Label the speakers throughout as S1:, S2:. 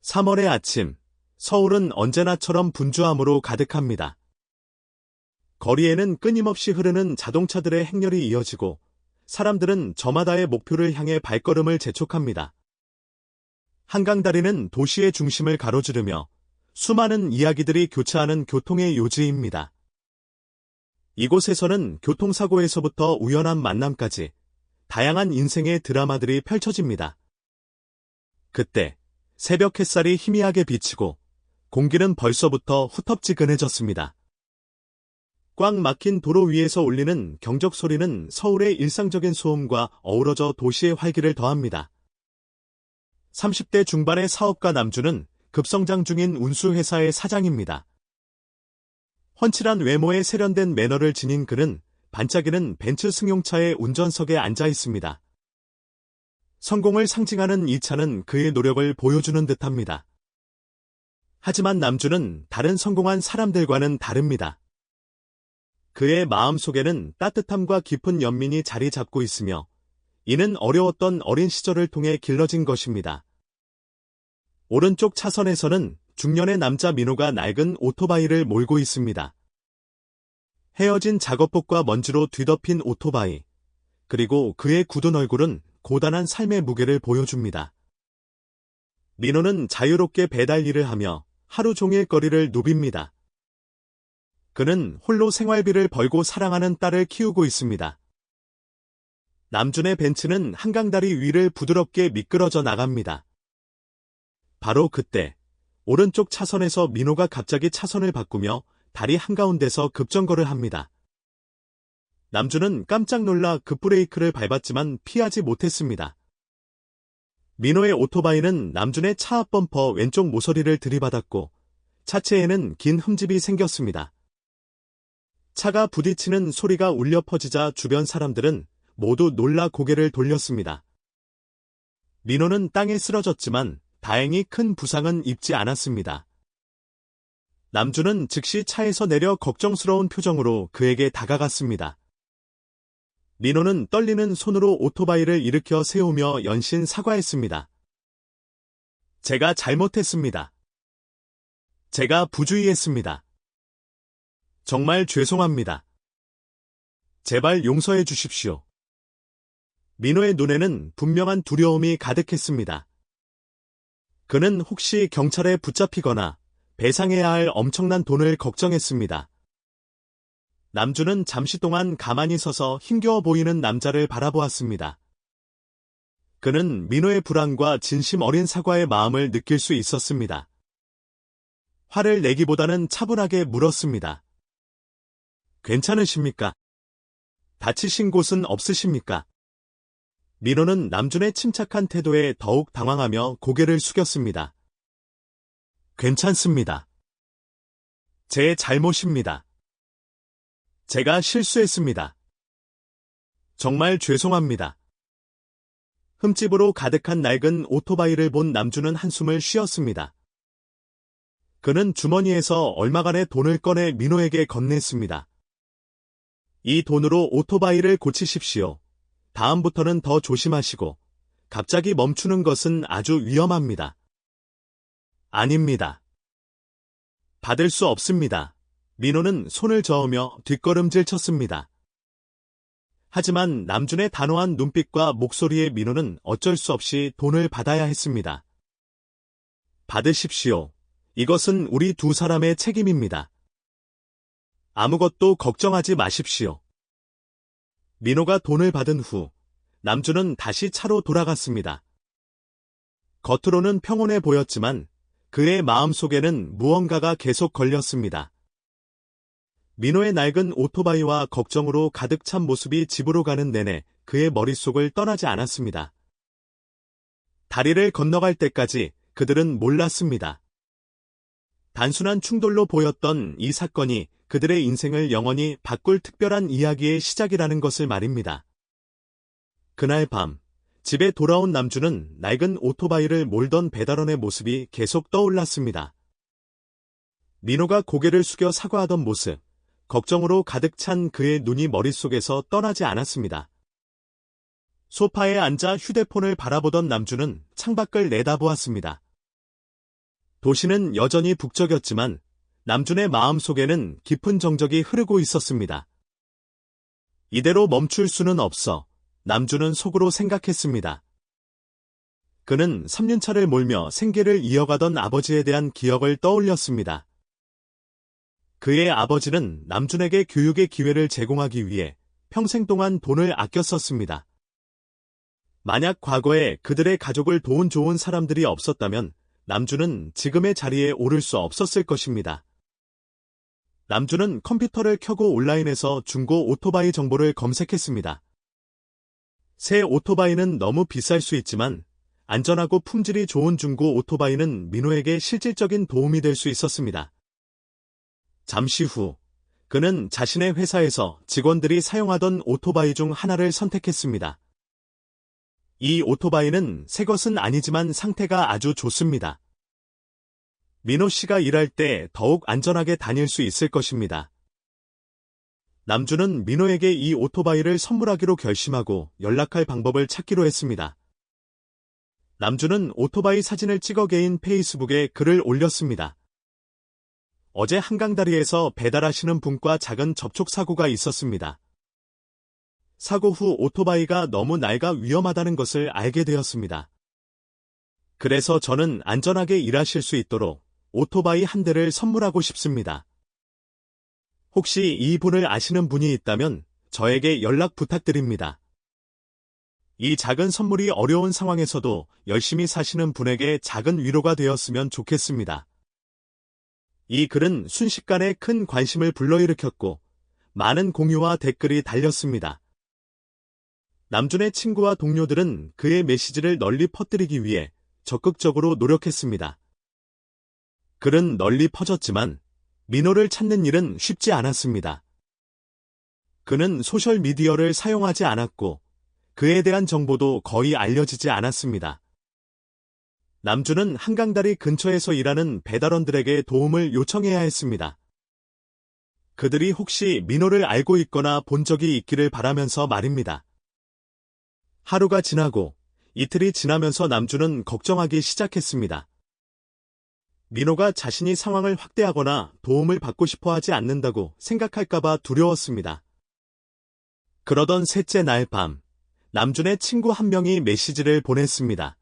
S1: 3월의 아침, 서울은 언제나처럼 분주함으로 가득합니다. 거리에는 끊임없이 흐르는 자동차들의 행렬이 이어지고 사람들은 저마다의 목표를 향해 발걸음을 재촉합니다. 한강다리는 도시의 중심을 가로지르며 수많은 이야기들이 교차하는 교통의 요지입니다. 이곳에서는 교통사고에서부터 우연한 만남까지 다양한 인생의 드라마들이 펼쳐집니다. 그때 새벽 햇살이 희미하게 비치고 공기는 벌써부터 후텁지근해졌습니다. 꽉 막힌 도로 위에서 울리는 경적 소리는 서울의 일상적인 소음과 어우러져 도시의 활기를 더합니다. 30대 중반의 사업가 남주는 급성장 중인 운수회사의 사장입니다. 훤칠한 외모에 세련된 매너를 지닌 그는 반짝이는 벤츠 승용차의 운전석에 앉아 있습니다. 성공을 상징하는 이 차는 그의 노력을 보여주는 듯합니다. 하지만 남주는 다른 성공한 사람들과는 다릅니다. 그의 마음속에는 따뜻함과 깊은 연민이 자리 잡고 있으며 이는 어려웠던 어린 시절을 통해 길러진 것입니다. 오른쪽 차선에서는 중년의 남자 민호가 낡은 오토바이를 몰고 있습니다. 헤어진 작업복과 먼지로 뒤덮인 오토바이, 그리고 그의 굳은 얼굴은 고단한 삶의 무게를 보여줍니다. 민호는 자유롭게 배달 일을 하며 하루 종일 거리를 누빕니다. 그는 홀로 생활비를 벌고 사랑하는 딸을 키우고 있습니다. 남준의 벤츠는 한강다리 위를 부드럽게 미끄러져 나갑니다. 바로 그때 오른쪽 차선에서 민호가 갑자기 차선을 바꾸며 다리 한가운데서 급정거를 합니다. 남준은 깜짝 놀라 급브레이크를 밟았지만 피하지 못했습니다. 민호의 오토바이는 남준의 차 앞 범퍼 왼쪽 모서리를 들이받았고 차체에는 긴 흠집이 생겼습니다. 차가 부딪히는 소리가 울려 퍼지자 주변 사람들은 모두 놀라 고개를 돌렸습니다. 민호는 땅에 쓰러졌지만 다행히 큰 부상은 입지 않았습니다. 남주는 즉시 차에서 내려 걱정스러운 표정으로 그에게 다가갔습니다. 민호는 떨리는 손으로 오토바이를 일으켜 세우며 연신 사과했습니다. 제가 잘못했습니다. 제가 부주의했습니다. 정말 죄송합니다. 제발 용서해 주십시오. 민호의 눈에는 분명한 두려움이 가득했습니다. 그는 혹시 경찰에 붙잡히거나 배상해야 할 엄청난 돈을 걱정했습니다. 남주는 잠시 동안 가만히 서서 힘겨워 보이는 남자를 바라보았습니다. 그는 민호의 불안과 진심 어린 사과의 마음을 느낄 수 있었습니다. 화를 내기보다는 차분하게 물었습니다. 괜찮으십니까? 다치신 곳은 없으십니까? 민호는 남준의 침착한 태도에 더욱 당황하며 고개를 숙였습니다. 괜찮습니다. 제 잘못입니다. 제가 실수했습니다. 정말 죄송합니다. 흠집으로 가득한 낡은 오토바이를 본 남준은 한숨을 쉬었습니다. 그는 주머니에서 얼마간의 돈을 꺼내 민호에게 건넸습니다. 이 돈으로 오토바이를 고치십시오. 다음부터는 더 조심하시고 갑자기 멈추는 것은 아주 위험합니다. 아닙니다. 받을 수 없습니다. 민호는 손을 저으며 뒷걸음질 쳤습니다. 하지만 남준의 단호한 눈빛과 목소리에 민호는 어쩔 수 없이 돈을 받아야 했습니다. 받으십시오. 이것은 우리 두 사람의 책임입니다. 아무것도 걱정하지 마십시오. 민호가 돈을 받은 후 남준은 다시 차로 돌아갔습니다. 겉으로는 평온해 보였지만 그의 마음속에는 무언가가 계속 걸렸습니다. 민호의 낡은 오토바이와 걱정으로 가득 찬 모습이 집으로 가는 내내 그의 머릿속을 떠나지 않았습니다. 다리를 건너갈 때까지 그들은 몰랐습니다. 단순한 충돌로 보였던 이 사건이 그들의 인생을 영원히 바꿀 특별한 이야기의 시작이라는 것을 말입니다. 그날 밤, 집에 돌아온 남주는 낡은 오토바이를 몰던 배달원의 모습이 계속 떠올랐습니다. 민호가 고개를 숙여 사과하던 모습, 걱정으로 가득 찬 그의 눈이 머릿속에서 떠나지 않았습니다. 소파에 앉아 휴대폰을 바라보던 남주는 창밖을 내다보았습니다. 도시는 여전히 북적였지만 남준의 마음속에는 깊은 정적이 흐르고 있었습니다. 이대로 멈출 수는 없어 남준은 속으로 생각했습니다. 그는 3년차를 몰며 생계를 이어가던 아버지에 대한 기억을 떠올렸습니다. 그의 아버지는 남준에게 교육의 기회를 제공하기 위해 평생 동안 돈을 아껴 썼습니다. 만약 과거에 그들의 가족을 도운 좋은 사람들이 없었다면 남준은 지금의 자리에 오를 수 없었을 것입니다. 남준은 컴퓨터를 켜고 온라인에서 중고 오토바이 정보를 검색했습니다. 새 오토바이는 너무 비쌀 수 있지만 안전하고 품질이 좋은 중고 오토바이는 민호에게 실질적인 도움이 될 수 있었습니다. 잠시 후 그는 자신의 회사에서 직원들이 사용하던 오토바이 중 하나를 선택했습니다. 이 오토바이는 새 것은 아니지만 상태가 아주 좋습니다. 민호 씨가 일할 때 더욱 안전하게 다닐 수 있을 것입니다. 남준은 민호에게 이 오토바이를 선물하기로 결심하고 연락할 방법을 찾기로 했습니다. 남준은 오토바이 사진을 찍어 개인 페이스북에 글을 올렸습니다. 어제 한강다리에서 배달하시는 분과 작은 접촉사고가 있었습니다. 사고 후 오토바이가 너무 낡아 위험하다는 것을 알게 되었습니다. 그래서 저는 안전하게 일하실 수 있도록 오토바이 한 대를 선물하고 싶습니다. 혹시 이 분을 아시는 분이 있다면 저에게 연락 부탁드립니다. 이 작은 선물이 어려운 상황에서도 열심히 사시는 분에게 작은 위로가 되었으면 좋겠습니다. 이 글은 순식간에 큰 관심을 불러일으켰고 많은 공유와 댓글이 달렸습니다. 남준의 친구와 동료들은 그의 메시지를 널리 퍼뜨리기 위해 적극적으로 노력했습니다. 글은 널리 퍼졌지만 민호를 찾는 일은 쉽지 않았습니다. 그는 소셜미디어를 사용하지 않았고 그에 대한 정보도 거의 알려지지 않았습니다. 남준은 한강다리 근처에서 일하는 배달원들에게 도움을 요청해야 했습니다. 그들이 혹시 민호를 알고 있거나 본 적이 있기를 바라면서 말입니다. 하루가 지나고 이틀이 지나면서 남준은 걱정하기 시작했습니다. 민호가 자신이 상황을 확대하거나 도움을 받고 싶어 하지 않는다고 생각할까봐 두려웠습니다. 그러던 셋째 날 밤, 남준의 친구 한 명이 메시지를 보냈습니다.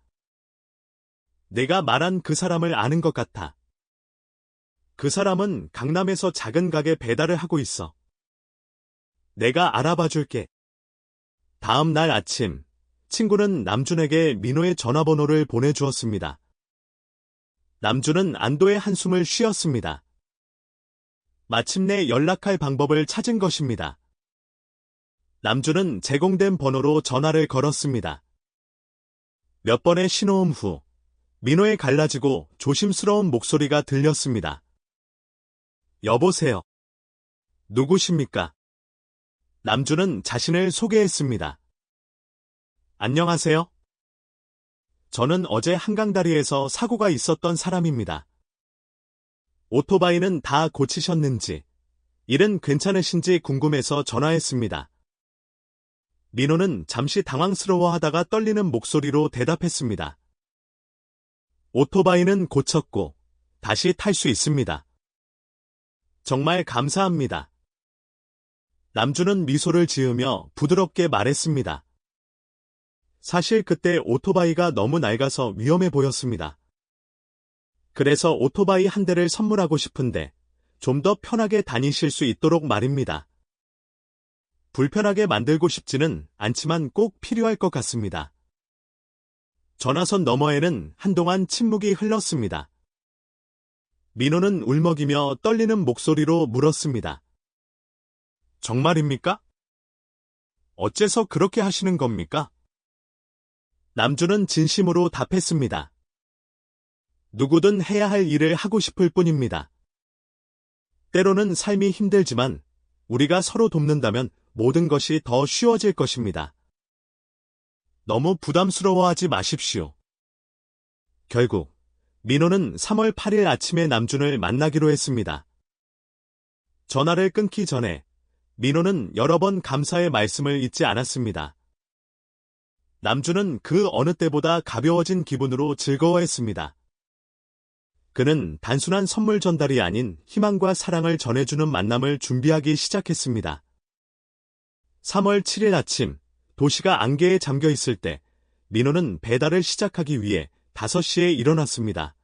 S1: 내가 말한 그 사람을 아는 것 같아. 그 사람은 강남에서 작은 가게 배달을 하고 있어. 내가 알아봐 줄게. 다음 날 아침, 친구는 남준에게 민호의 전화번호를 보내주었습니다. 남준은 안도의 한숨을 쉬었습니다. 마침내 연락할 방법을 찾은 것입니다. 남준은 제공된 번호로 전화를 걸었습니다. 몇 번의 신호음 후 민호의 갈라지고 조심스러운 목소리가 들렸습니다. 여보세요. 누구십니까? 남준은 자신을 소개했습니다. 안녕하세요. 저는 어제 한강다리에서 사고가 있었던 사람입니다. 오토바이는 다 고치셨는지, 일은 괜찮으신지 궁금해서 전화했습니다. 민호는 잠시 당황스러워하다가 떨리는 목소리로 대답했습니다. 오토바이는 고쳤고 다시 탈 수 있습니다. 정말 감사합니다. 남준은 미소를 지으며 부드럽게 말했습니다. 사실 그때 오토바이가 너무 낡아서 위험해 보였습니다. 그래서 오토바이 한 대를 선물하고 싶은데 좀 더 편하게 다니실 수 있도록 말입니다. 불편하게 만들고 싶지는 않지만 꼭 필요할 것 같습니다. 전화선 너머에는 한동안 침묵이 흘렀습니다. 민호는 울먹이며 떨리는 목소리로 물었습니다. 정말입니까? 어째서 그렇게 하시는 겁니까? 남준은 진심으로 답했습니다. 누구든 해야 할 일을 하고 싶을 뿐입니다. 때로는 삶이 힘들지만 우리가 서로 돕는다면 모든 것이 더 쉬워질 것입니다. 너무 부담스러워하지 마십시오. 결국 민호는 3월 8일 아침에 남준을 만나기로 했습니다. 전화를 끊기 전에 민호는 여러 번 감사의 말씀을 잊지 않았습니다. 남준은 그 어느 때보다 가벼워진 기분으로 즐거워했습니다. 그는 단순한 선물 전달이 아닌 희망과 사랑을 전해주는 만남을 준비하기 시작했습니다. 3월 7일 아침, 도시가 안개에 잠겨 있을 때 민호는 배달을 시작하기 위해 5시에 일어났습니다.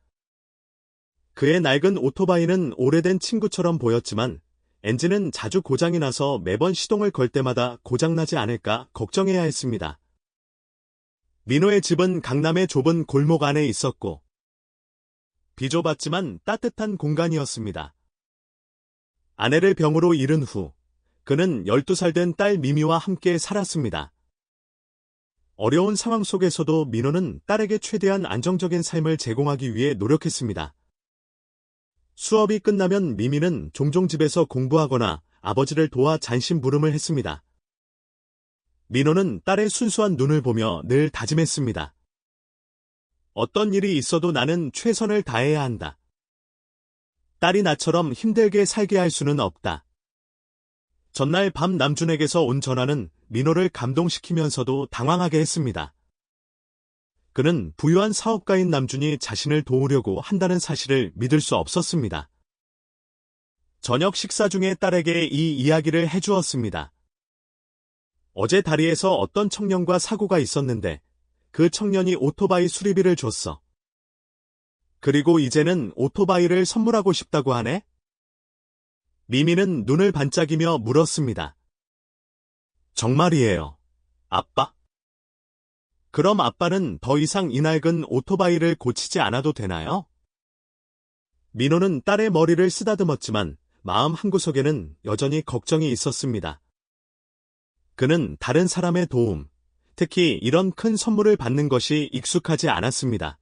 S1: 그의 낡은 오토바이는 오래된 친구처럼 보였지만 엔진은 자주 고장이 나서 매번 시동을 걸 때마다 고장나지 않을까 걱정해야 했습니다. 민호의 집은 강남의 좁은 골목 안에 있었고 비좁았지만 따뜻한 공간이었습니다. 아내를 병으로 잃은 후 그는 12살 된 딸 미미와 함께 살았습니다. 어려운 상황 속에서도 민호는 딸에게 최대한 안정적인 삶을 제공하기 위해 노력했습니다. 수업이 끝나면 미미는 종종 집에서 공부하거나 아버지를 도와 잔심부름을 했습니다. 민호는 딸의 순수한 눈을 보며 늘 다짐했습니다. 어떤 일이 있어도 나는 최선을 다해야 한다. 딸이 나처럼 힘들게 살게 할 수는 없다. 전날 밤 남준에게서 온 전화는 민호를 감동시키면서도 당황하게 했습니다. 그는 부유한 사업가인 남준이 자신을 도우려고 한다는 사실을 믿을 수 없었습니다. 저녁 식사 중에 딸에게 이 이야기를 해주었습니다. 어제 다리에서 어떤 청년과 사고가 있었는데 그 청년이 오토바이 수리비를 줬어. 그리고 이제는 오토바이를 선물하고 싶다고 하네? 미미는 눈을 반짝이며 물었습니다. 정말이에요, 아빠? 그럼 아빠는 더 이상 이 낡은 오토바이를 고치지 않아도 되나요? 민호는 딸의 머리를 쓰다듬었지만 마음 한구석에는 여전히 걱정이 있었습니다. 그는 다른 사람의 도움, 특히 이런 큰 선물을 받는 것이 익숙하지 않았습니다.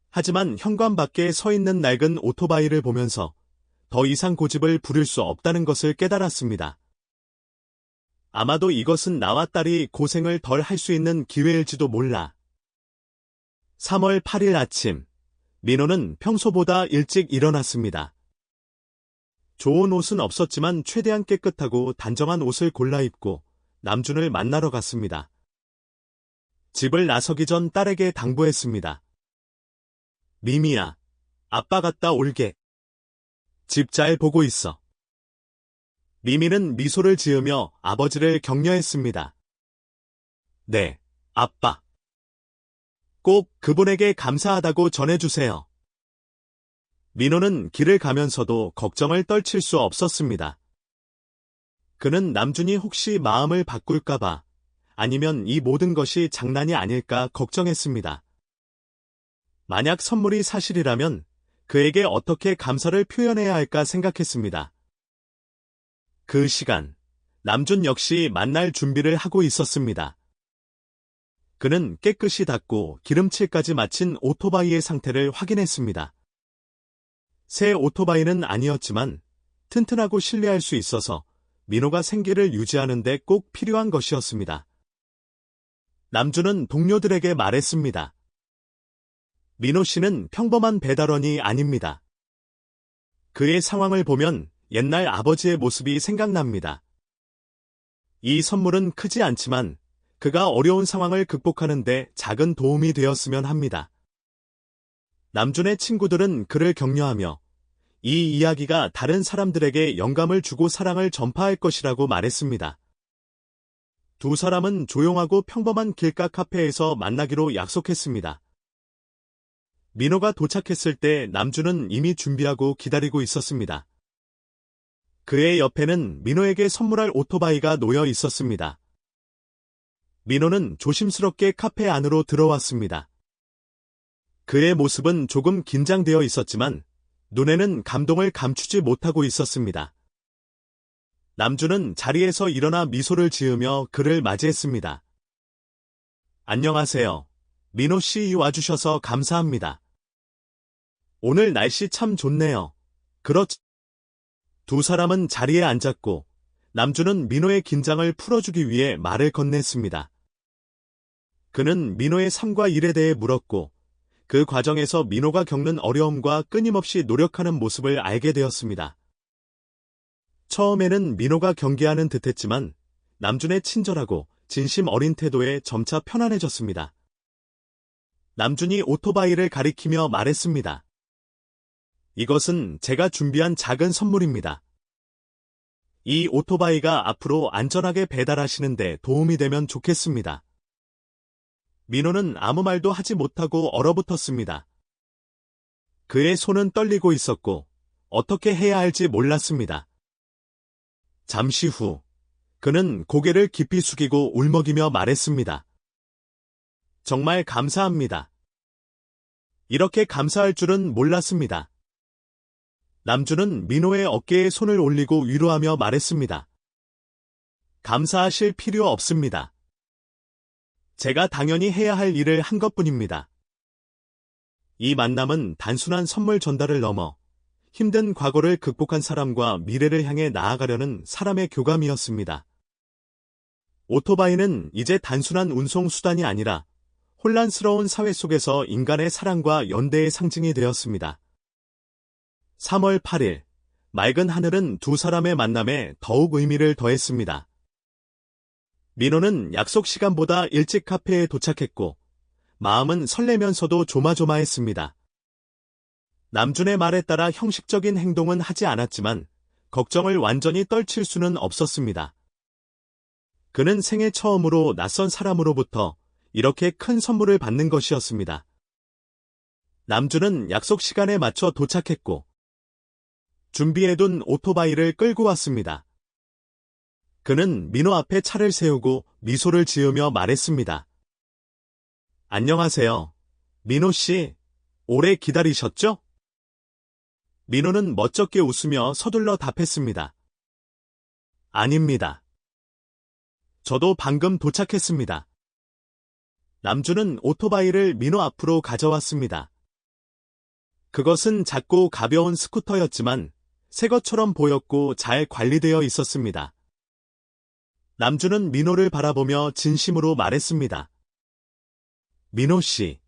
S1: 하지만 현관 밖에 서 있는 낡은 오토바이를 보면서 더 이상 고집을 부릴 수 없다는 것을 깨달았습니다. 아마도 이것은 나와 딸이 고생을 덜 할 수 있는 기회일지도 몰라. 3월 8일 아침, 민호는 평소보다 일찍 일어났습니다. 좋은 옷은 없었지만 최대한 깨끗하고 단정한 옷을 골라 입고 남준을 만나러 갔습니다. 집을 나서기 전 딸에게 당부했습니다. 미미야, 아빠 갔다 올게. 집 잘 보고 있어. 미미는 미소를 지으며 아버지를 격려했습니다. 네, 아빠. 꼭 그분에게 감사하다고 전해주세요. 민호는 길을 가면서도 걱정을 떨칠 수 없었습니다. 그는 남준이 혹시 마음을 바꿀까봐 아니면 이 모든 것이 장난이 아닐까 걱정했습니다. 만약 선물이 사실이라면 그에게 어떻게 감사를 표현해야 할까 생각했습니다. 그 시간, 남준 역시 만날 준비를 하고 있었습니다. 그는 깨끗이 닦고 기름칠까지 마친 오토바이의 상태를 확인했습니다. 새 오토바이는 아니었지만 튼튼하고 신뢰할 수 있어서 민호가 생계를 유지하는 데 꼭 필요한 것이었습니다. 남준은 동료들에게 말했습니다. 민호 씨는 평범한 배달원이 아닙니다. 그의 상황을 보면 옛날 아버지의 모습이 생각납니다. 이 선물은 크지 않지만 그가 어려운 상황을 극복하는 데 작은 도움이 되었으면 합니다. 남준의 친구들은 그를 격려하며 이 이야기가 다른 사람들에게 영감을 주고 사랑을 전파할 것이라고 말했습니다. 두 사람은 조용하고 평범한 길가 카페에서 만나기로 약속했습니다. 민호가 도착했을 때 남준은 이미 준비하고 기다리고 있었습니다. 그의 옆에는 민호에게 선물할 오토바이가 놓여 있었습니다. 민호는 조심스럽게 카페 안으로 들어왔습니다. 그의 모습은 조금 긴장되어 있었지만 눈에는 감동을 감추지 못하고 있었습니다. 남준은 자리에서 일어나 미소를 지으며 그를 맞이했습니다. 안녕하세요. 민호 씨 와주셔서 감사합니다. 오늘 날씨 참 좋네요. 그렇지. 두 사람은 자리에 앉았고 남준은 민호의 긴장을 풀어주기 위해 말을 건넸습니다. 그는 민호의 삶과 일에 대해 물었고 그 과정에서 민호가 겪는 어려움과 끊임없이 노력하는 모습을 알게 되었습니다. 처음에는 민호가 경계하는 듯했지만 남준의 친절하고 진심 어린 태도에 점차 편안해졌습니다. 남준이 오토바이를 가리키며 말했습니다. 이것은 제가 준비한 작은 선물입니다. 이 오토바이가 앞으로 안전하게 배달하시는데 도움이 되면 좋겠습니다. 민호는 아무 말도 하지 못하고 얼어붙었습니다. 그의 손은 떨리고 있었고 어떻게 해야 할지 몰랐습니다. 잠시 후 그는 고개를 깊이 숙이고 울먹이며 말했습니다. 정말 감사합니다. 이렇게 감사할 줄은 몰랐습니다. 남주는 민호의 어깨에 손을 올리고 위로하며 말했습니다. 감사하실 필요 없습니다. 제가 당연히 해야 할 일을 한 것뿐입니다. 이 만남은 단순한 선물 전달을 넘어 힘든 과거를 극복한 사람과 미래를 향해 나아가려는 사람의 교감이었습니다. 오토바이는 이제 단순한 운송 수단이 아니라 혼란스러운 사회 속에서 인간의 사랑과 연대의 상징이 되었습니다. 3월 8일, 맑은 하늘은 두 사람의 만남에 더욱 의미를 더했습니다. 민호는 약속 시간보다 일찍 카페에 도착했고, 마음은 설레면서도 조마조마했습니다. 남준의 말에 따라 형식적인 행동은 하지 않았지만, 걱정을 완전히 떨칠 수는 없었습니다. 그는 생애 처음으로 낯선 사람으로부터 이렇게 큰 선물을 받는 것이었습니다. 남준은 약속 시간에 맞춰 도착했고, 준비해둔 오토바이를 끌고 왔습니다. 그는 민호 앞에 차를 세우고 미소를 지으며 말했습니다. 안녕하세요. 민호 씨, 오래 기다리셨죠? 민호는 멋쩍게 웃으며 서둘러 답했습니다. 아닙니다. 저도 방금 도착했습니다. 남주는 오토바이를 민호 앞으로 가져왔습니다. 그것은 작고 가벼운 스쿠터였지만 새 것처럼 보였고 잘 관리되어 있었습니다. 남주는 민호를 바라보며 진심으로 말했습니다. 민호 씨,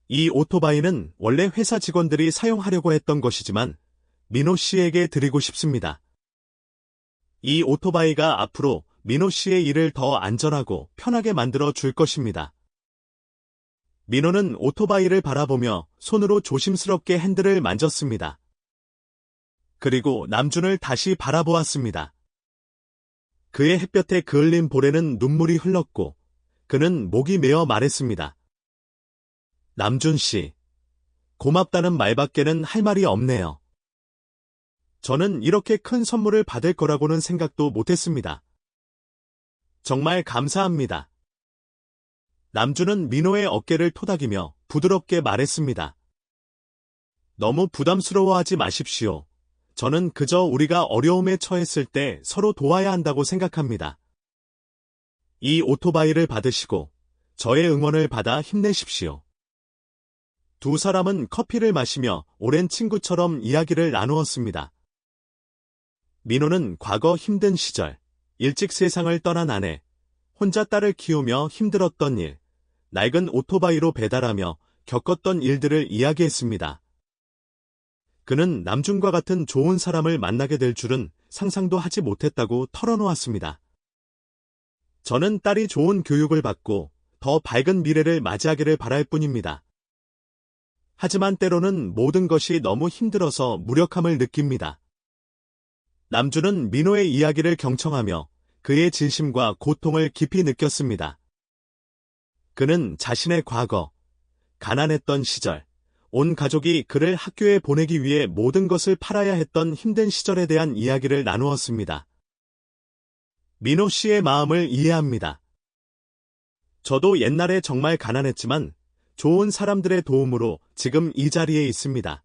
S1: 이 오토바이는 원래 회사 직원들이 사용하려고 했던 것이지만 민호 씨에게 드리고 싶습니다. 이 오토바이가 앞으로 민호 씨의 일을 더 안전하고 편하게 만들어 줄 것입니다. 민호는 오토바이를 바라보며 손으로 조심스럽게 핸들을 만졌습니다. 그리고 남준을 다시 바라보았습니다. 그의 햇볕에 그을린 볼에는 눈물이 흘렀고 그는 목이 메어 말했습니다. 남준 씨, 고맙다는 말밖에는 할 말이 없네요. 저는 이렇게 큰 선물을 받을 거라고는 생각도 못했습니다. 정말 감사합니다. 남준은 민호의 어깨를 토닥이며 부드럽게 말했습니다. 너무 부담스러워하지 마십시오. 저는 그저 우리가 어려움에 처했을 때 서로 도와야 한다고 생각합니다. 이 오토바이를 받으시고 저의 응원을 받아 힘내십시오. 두 사람은 커피를 마시며 오랜 친구처럼 이야기를 나누었습니다. 민호는 과거 힘든 시절, 일찍 세상을 떠난 아내, 혼자 딸을 키우며 힘들었던 일, 낡은 오토바이로 배달하며 겪었던 일들을 이야기했습니다. 그는 남준과 같은 좋은 사람을 만나게 될 줄은 상상도 하지 못했다고 털어놓았습니다. 저는 딸이 좋은 교육을 받고 더 밝은 미래를 맞이하기를 바랄 뿐입니다. 하지만 때로는 모든 것이 너무 힘들어서 무력함을 느낍니다. 남준은 민호의 이야기를 경청하며 그의 진심과 고통을 깊이 느꼈습니다. 그는 자신의 과거, 가난했던 시절, 온 가족이 그를 학교에 보내기 위해 모든 것을 팔아야 했던 힘든 시절에 대한 이야기를 나누었습니다. 민호 씨의 마음을 이해합니다. 저도 옛날에 정말 가난했지만 좋은 사람들의 도움으로 지금 이 자리에 있습니다.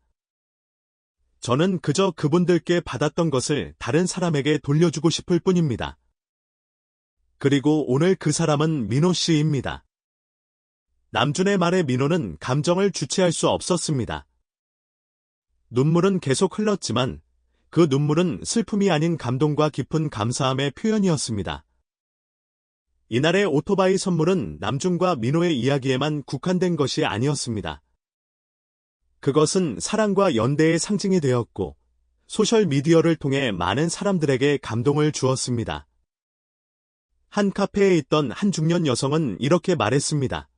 S1: 저는 그저 그분들께 받았던 것을 다른 사람에게 돌려주고 싶을 뿐입니다. 그리고 오늘 그 사람은 민호 씨입니다. 남준의 말에 민호는 감정을 주체할 수 없었습니다. 눈물은 계속 흘렀지만 그 눈물은 슬픔이 아닌 감동과 깊은 감사함의 표현이었습니다. 이날의 오토바이 선물은 남준과 민호의 이야기에만 국한된 것이 아니었습니다. 그것은 사랑과 연대의 상징이 되었고 소셜미디어를 통해 많은 사람들에게 감동을 주었습니다. 한 카페에 있던 한 중년 여성은 이렇게 말했습니다.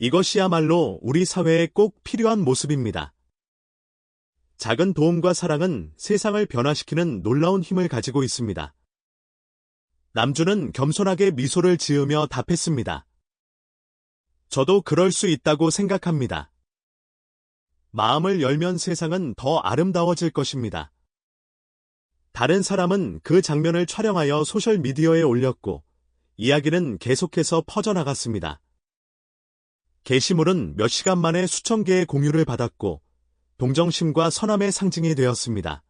S1: 이것이야말로 우리 사회에 꼭 필요한 모습입니다. 작은 도움과 사랑은 세상을 변화시키는 놀라운 힘을 가지고 있습니다. 남주는 겸손하게 미소를 지으며 답했습니다. 저도 그럴 수 있다고 생각합니다. 마음을 열면 세상은 더 아름다워질 것입니다. 다른 사람은 그 장면을 촬영하여 소셜미디어에 올렸고, 이야기는 계속해서 퍼져나갔습니다. 게시물은 몇 시간 만에 수천 개의 공유를 받았고, 동정심과 선함의 상징이 되었습니다.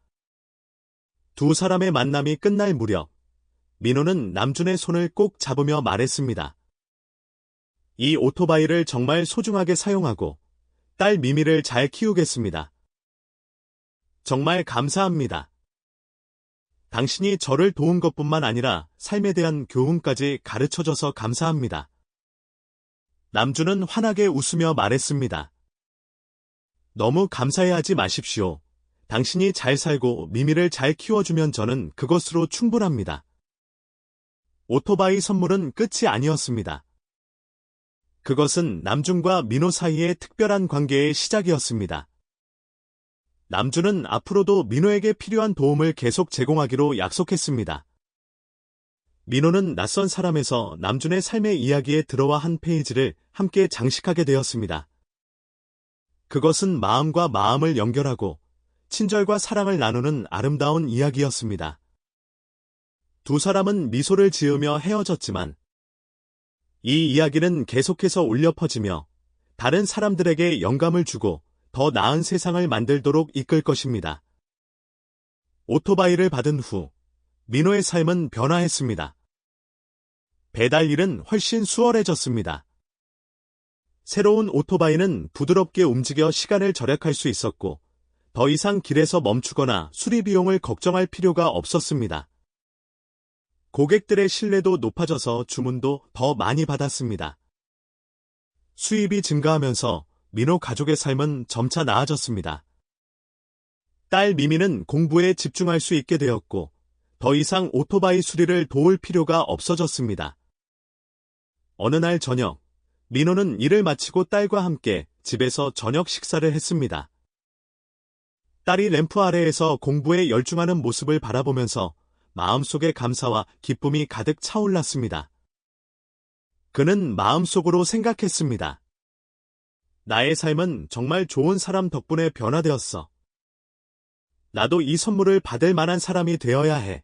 S1: 두 사람의 만남이 끝날 무렵, 민호는 남준의 손을 꼭 잡으며 말했습니다. 이 오토바이를 정말 소중하게 사용하고, 딸 미미를 잘 키우겠습니다. 정말 감사합니다. 당신이 저를 도운 것뿐만 아니라 삶에 대한 교훈까지 가르쳐줘서 감사합니다. 남준은 환하게 웃으며 말했습니다. 너무 감사해하지 마십시오. 당신이 잘 살고 미미를 잘 키워주면 저는 그것으로 충분합니다. 오토바이 선물은 끝이 아니었습니다. 그것은 남준과 민호 사이의 특별한 관계의 시작이었습니다. 남준은 앞으로도 민호에게 필요한 도움을 계속 제공하기로 약속했습니다. 민호는 낯선 사람에서 남준의 삶의 이야기에 들어와 한 페이지를 함께 장식하게 되었습니다. 그것은 마음과 마음을 연결하고 친절과 사랑을 나누는 아름다운 이야기였습니다. 두 사람은 미소를 지으며 헤어졌지만 이 이야기는 계속해서 울려 퍼지며 다른 사람들에게 영감을 주고 더 나은 세상을 만들도록 이끌 것입니다. 오토바이를 받은 후 민호의 삶은 변화했습니다. 배달 일은 훨씬 수월해졌습니다. 새로운 오토바이는 부드럽게 움직여 시간을 절약할 수 있었고 더 이상 길에서 멈추거나 수리 비용을 걱정할 필요가 없었습니다. 고객들의 신뢰도 높아져서 주문도 더 많이 받았습니다. 수입이 증가하면서 민호 가족의 삶은 점차 나아졌습니다. 딸 미미는 공부에 집중할 수 있게 되었고 더 이상 오토바이 수리를 도울 필요가 없어졌습니다. 어느 날 저녁, 민호는 일을 마치고 딸과 함께 집에서 저녁 식사를 했습니다. 딸이 램프 아래에서 공부에 열중하는 모습을 바라보면서 마음속에 감사와 기쁨이 가득 차올랐습니다. 그는 마음속으로 생각했습니다. 나의 삶은 정말 좋은 사람 덕분에 변화되었어. 나도 이 선물을 받을 만한 사람이 되어야 해.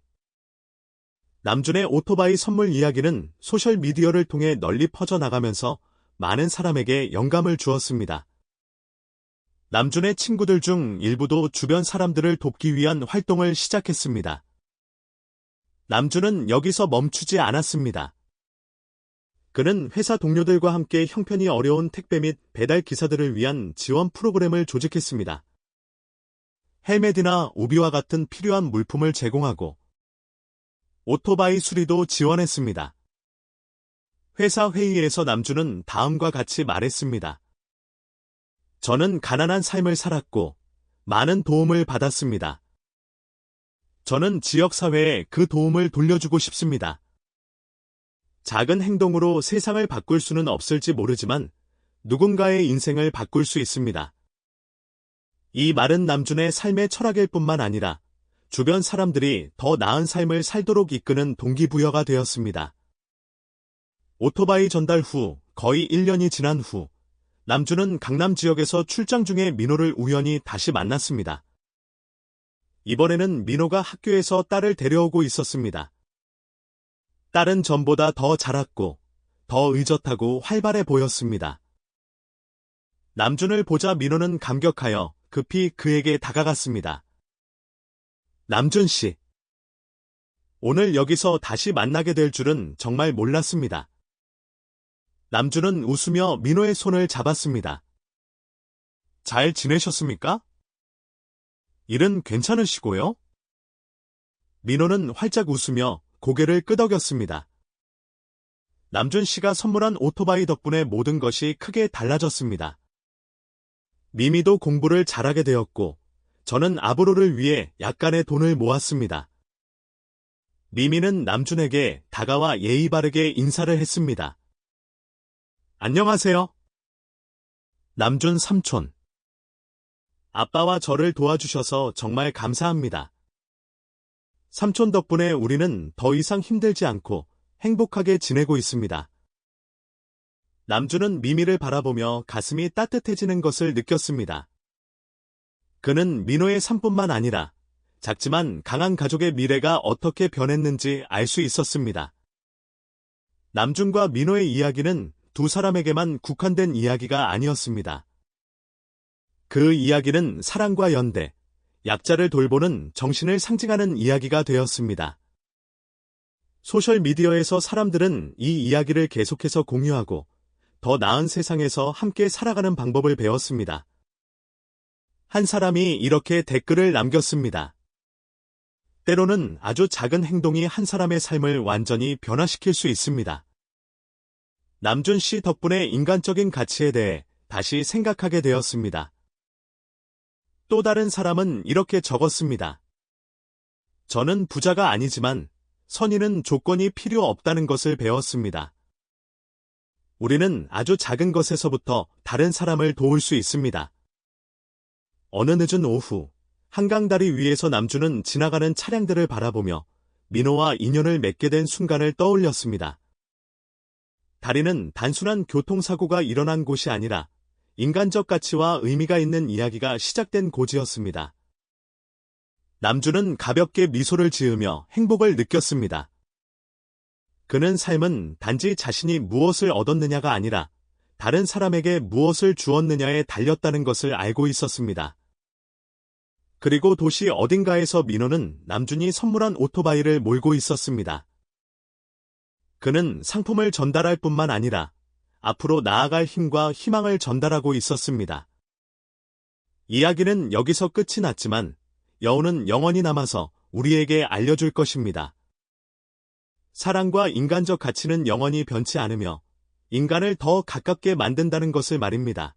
S1: 남준의 오토바이 선물 이야기는 소셜미디어를 통해 널리 퍼져나가면서 많은 사람에게 영감을 주었습니다. 남준의 친구들 중 일부도 주변 사람들을 돕기 위한 활동을 시작했습니다. 남준은 여기서 멈추지 않았습니다. 그는 회사 동료들과 함께 형편이 어려운 택배 및 배달 기사들을 위한 지원 프로그램을 조직했습니다. 헬멧이나 우비와 같은 필요한 물품을 제공하고 오토바이 수리도 지원했습니다. 회사 회의에서 남준은 다음과 같이 말했습니다. 저는 가난한 삶을 살았고 많은 도움을 받았습니다. 저는 지역사회에 그 도움을 돌려주고 싶습니다. 작은 행동으로 세상을 바꿀 수는 없을지 모르지만 누군가의 인생을 바꿀 수 있습니다. 이 말은 남준의 삶의 철학일 뿐만 아니라 주변 사람들이 더 나은 삶을 살도록 이끄는 동기부여가 되었습니다. 오토바이 전달 후 거의 1년이 지난 후 남준은 강남 지역에서 출장 중에 민호를 우연히 다시 만났습니다. 이번에는 민호가 학교에서 딸을 데려오고 있었습니다. 딸은 전보다 더 자랐고 더 의젓하고 활발해 보였습니다. 남준을 보자 민호는 감격하여 급히 그에게 다가갔습니다. 남준 씨, 오늘 여기서 다시 만나게 될 줄은 정말 몰랐습니다. 남준은 웃으며 민호의 손을 잡았습니다. 잘 지내셨습니까? 일은 괜찮으시고요? 민호는 활짝 웃으며 고개를 끄덕였습니다. 남준 씨가 선물한 오토바이 덕분에 모든 것이 크게 달라졌습니다. 미미도 공부를 잘하게 되었고 저는 아브로를 위해 약간의 돈을 모았습니다. 미미는 남준에게 다가와 예의 바르게 인사를 했습니다. 안녕하세요. 남준 삼촌. 아빠와 저를 도와주셔서 정말 감사합니다. 삼촌 덕분에 우리는 더 이상 힘들지 않고 행복하게 지내고 있습니다. 남주는 미미를 바라보며 가슴이 따뜻해지는 것을 느꼈습니다. 그는 민호의 삶뿐만 아니라 작지만 강한 가족의 미래가 어떻게 변했는지 알 수 있었습니다. 남준과 민호의 이야기는 두 사람에게만 국한된 이야기가 아니었습니다. 그 이야기는 사랑과 연대, 약자를 돌보는 정신을 상징하는 이야기가 되었습니다. 소셜미디어에서 사람들은 이 이야기를 계속해서 공유하고 더 나은 세상에서 함께 살아가는 방법을 배웠습니다. 한 사람이 이렇게 댓글을 남겼습니다. 때로는 아주 작은 행동이 한 사람의 삶을 완전히 변화시킬 수 있습니다. 남준 씨 덕분에 인간적인 가치에 대해 다시 생각하게 되었습니다. 또 다른 사람은 이렇게 적었습니다. 저는 부자가 아니지만 선의는 조건이 필요 없다는 것을 배웠습니다. 우리는 아주 작은 것에서부터 다른 사람을 도울 수 있습니다. 어느 늦은 오후, 한강다리 위에서 남주는 지나가는 차량들을 바라보며 민호와 인연을 맺게 된 순간을 떠올렸습니다. 다리는 단순한 교통사고가 일어난 곳이 아니라 인간적 가치와 의미가 있는 이야기가 시작된 곳이었습니다. 남주는 가볍게 미소를 지으며 행복을 느꼈습니다. 그는 삶은 단지 자신이 무엇을 얻었느냐가 아니라 다른 사람에게 무엇을 주었느냐에 달렸다는 것을 알고 있었습니다. 그리고 도시 어딘가에서 민호는 남준이 선물한 오토바이를 몰고 있었습니다. 그는 상품을 전달할 뿐만 아니라 앞으로 나아갈 힘과 희망을 전달하고 있었습니다. 이야기는 여기서 끝이 났지만 여운은 영원히 남아서 우리에게 알려줄 것입니다. 사랑과 인간적 가치는 영원히 변치 않으며 인간을 더 가깝게 만든다는 것을 말입니다.